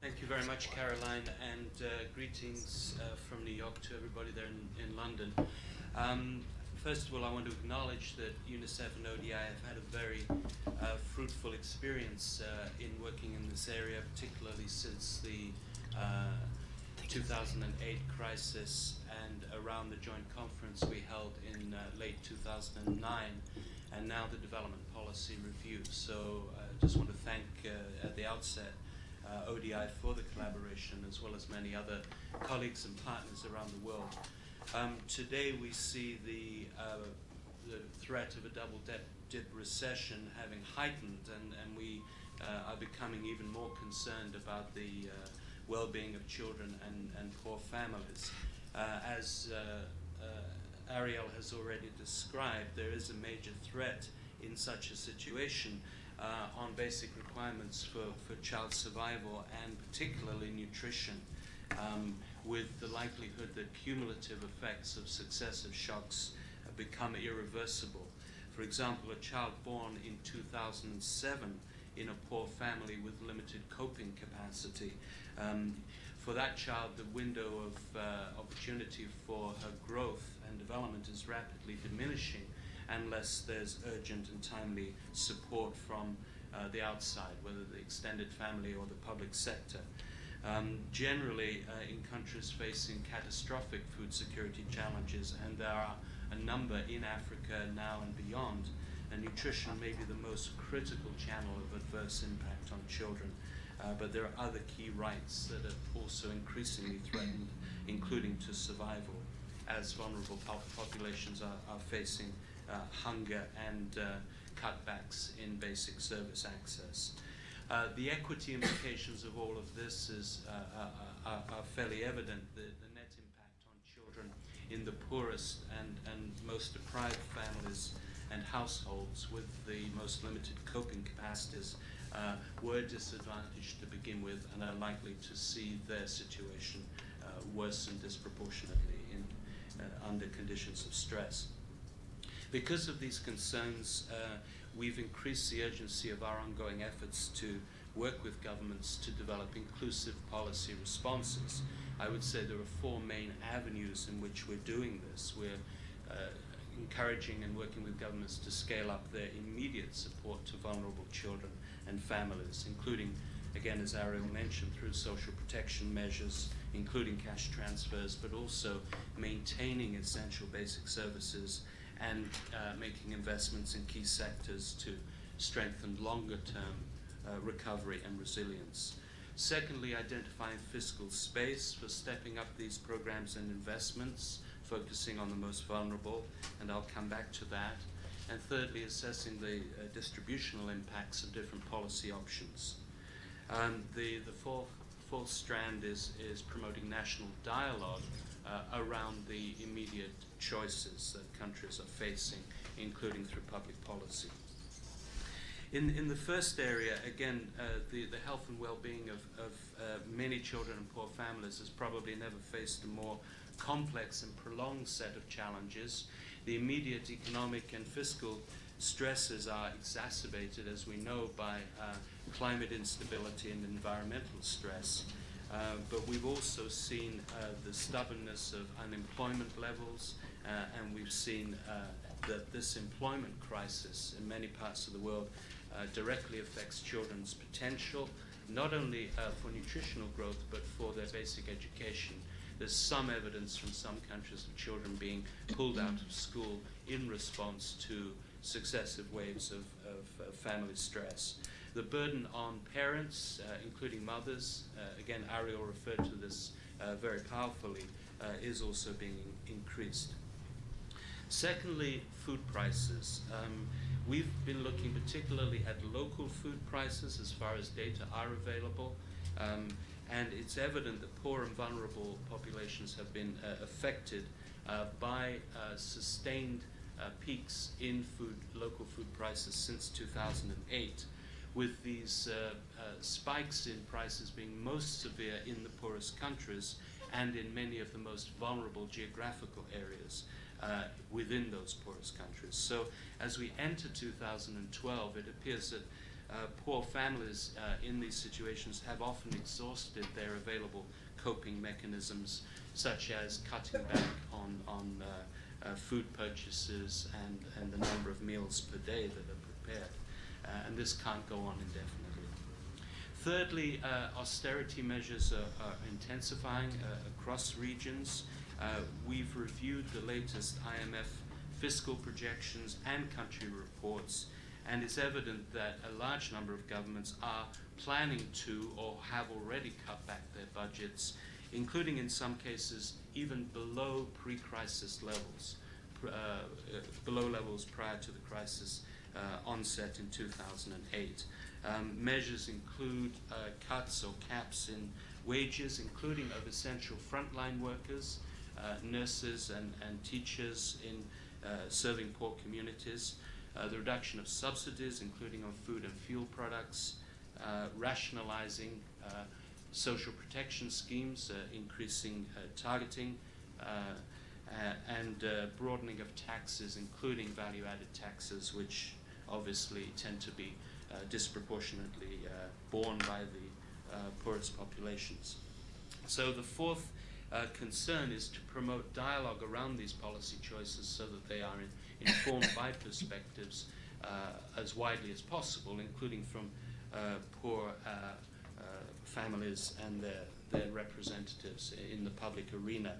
Thank you very much, Caroline, and greetings from New York to everybody there in London. First of all, I want to acknowledge that UNICEF and ODI have had a very fruitful experience in working in this area, particularly since the 2008 crisis and around the joint conference we held in late 2009, and now the development policy review. So I just want to thank at the outset ODI for the collaboration, as well as many other colleagues and partners around the world. Today we see the threat of a double-dip recession having heightened, and we are becoming even more concerned about the well-being of children and poor families. As Ariel has already described, there is a major threat in such a situation on basic requirements for child survival, and particularly nutrition, with the likelihood that cumulative effects of successive shocks become irreversible. For example, a child born in 2007 in a poor family with limited coping capacity, for that child the window of opportunity for her growth and development is rapidly diminishing unless there's urgent and timely support from the outside, whether the extended family or the public sector. Generally, in countries facing catastrophic food security challenges, and there are a number in Africa now and beyond, nutrition may be the most critical channel of adverse impact on children. But there are other key rights that are also increasingly threatened, including to survival, as vulnerable populations are facing hunger and cutbacks in basic service access. The equity implications of all of this are fairly evident. The net impact on children in the poorest and most deprived families and households with the most limited coping capacities were disadvantaged to begin with and are likely to see their situation worsen disproportionately under conditions of stress. Because of these concerns, we've increased the urgency of our ongoing efforts to work with governments to develop inclusive policy responses. I would say there are four main avenues in which we're doing this. We're encouraging and working with governments to scale up their immediate support to vulnerable children and families, including, again, as Ariel mentioned, through social protection measures, including cash transfers, but also maintaining essential basic services and making investments in key sectors to strengthen longer-term recovery and resilience. Secondly, identifying fiscal space for stepping up these programs and investments, focusing on the most vulnerable, and I'll come back to that. And thirdly, assessing the distributional impacts of different policy options. The fourth strand is promoting national dialogue around the immediate choices that countries are facing, including through public policy. In the first area, again, the health and well-being of many children and poor families has probably never faced a more complex and prolonged set of challenges. The immediate economic and fiscal stresses are exacerbated, as we know, by climate instability and environmental stress. But we've also seen the stubbornness of unemployment levels, and we've seen that this employment crisis in many parts of the world directly affects children's potential, not only for nutritional growth, but for their basic education. There's some evidence from some countries of children being pulled out of school in response to successive waves of family stress. The burden on parents, including mothers, again, Ariel referred to this very powerfully, is also being increased. Secondly, food prices. We've been looking particularly at local food prices as far as data are available. And it's evident that poor and vulnerable populations have been affected by sustained peaks in local food prices since 2008, with these spikes in prices being most severe in the poorest countries and in many of the most vulnerable geographical areas within those poorest countries. So as we enter 2012, it appears that poor families in these situations have often exhausted their available coping mechanisms, such as cutting back on food purchases and the number of meals per day that are prepared. And this can't go on indefinitely. Thirdly, austerity measures are intensifying across regions. We've reviewed the latest IMF fiscal projections and country reports, and it's evident that a large number of governments are planning to or have already cut back their budgets, including in some cases even below pre-crisis levels, below levels prior to the crisis onset in 2008. Measures include cuts or caps in wages, including of essential frontline workers, nurses and teachers in serving poor communities, the reduction of subsidies, including on food and fuel products, rationalizing social protection schemes, increasing targeting, and broadening of taxes, including value-added taxes, which obviously tend to be disproportionately borne by the poorest populations. So the fourth concern is to promote dialogue around these policy choices so that they are informed by perspectives as widely as possible, including from poor families and their representatives in the public arena.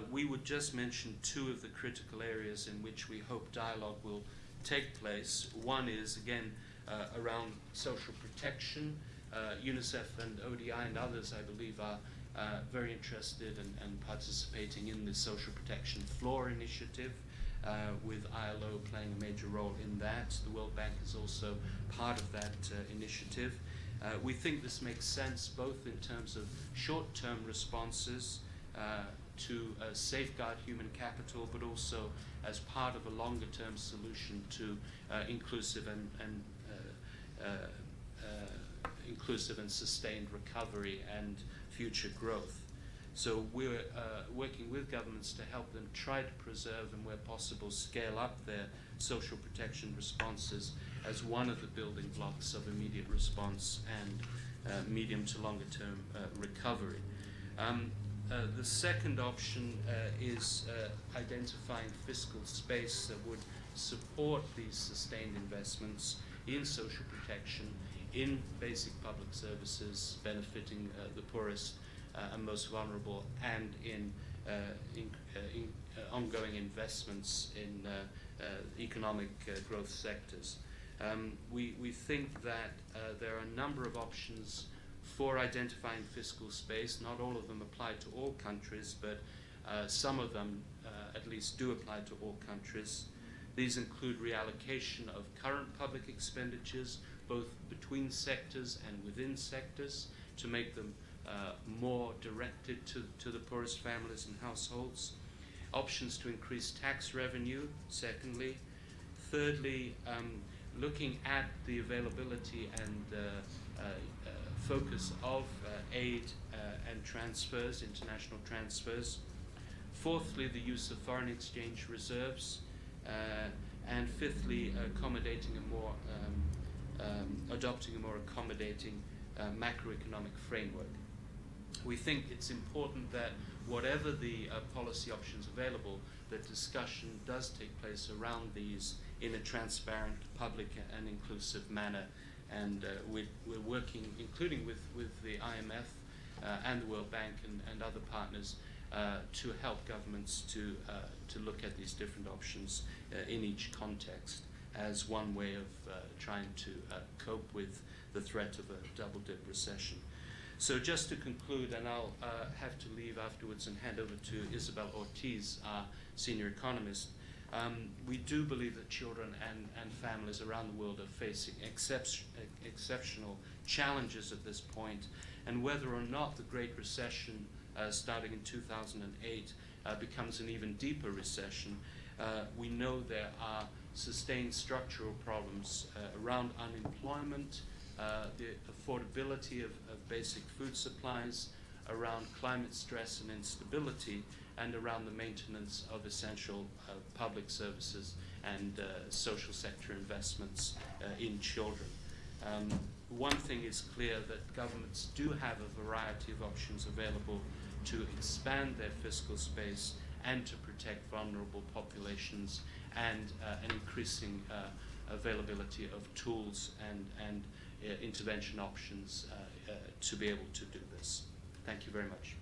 We would just mention two of the critical areas in which we hope dialogue will take place. One is, again, around social protection. UNICEF and ODI and others, I believe, are very interested and participating in the social protection floor initiative, with ILO playing a major role in that. The World Bank is also part of that initiative. We think this makes sense both in terms of short-term responses to safeguard human capital, but also as part of a longer-term solution to inclusive and sustained recovery and future growth. So we're working with governments to help them try to preserve and, where possible, scale up their social protection responses as one of the building blocks of immediate response and medium to longer term recovery. The second option is identifying fiscal space that would support these sustained investments in social protection, in basic public services benefiting the poorest and most vulnerable, and in ongoing investments in economic growth sectors. We think that there are a number of options for identifying fiscal space. Not all of them apply to all countries, but some of them at least do apply to all countries. These include reallocation of current public expenditures, both between sectors and within sectors, to make them more directed to the poorest families and households. Options to increase tax revenue, secondly. Thirdly, looking at the availability and focus of aid and transfers, international transfers. Fourthly, the use of foreign exchange reserves. And fifthly, adopting a more accommodating macroeconomic framework. We think it's important that whatever the policy options available, that discussion does take place around these in a transparent, public and inclusive manner. And we're working, including with the IMF and the World Bank and other partners, to help governments to look at these different options in each context as one way of trying to cope with the threat of a double-dip recession. So just to conclude, and I'll have to leave afterwards and hand over to Isabel Ortiz, our senior economist, we do believe that children and families around the world are facing exceptional challenges at this point, and whether or not the Great Recession starting in 2008 becomes an even deeper recession, we know there are sustained structural problems around unemployment, the affordability of basic food supplies, around climate stress and instability, and around the maintenance of essential public services and social sector investments in children. One thing is clear, that governments do have a variety of options available to expand their fiscal space and to protect vulnerable populations, and an increasing availability of tools and intervention options to be able to do this. Thank you very much.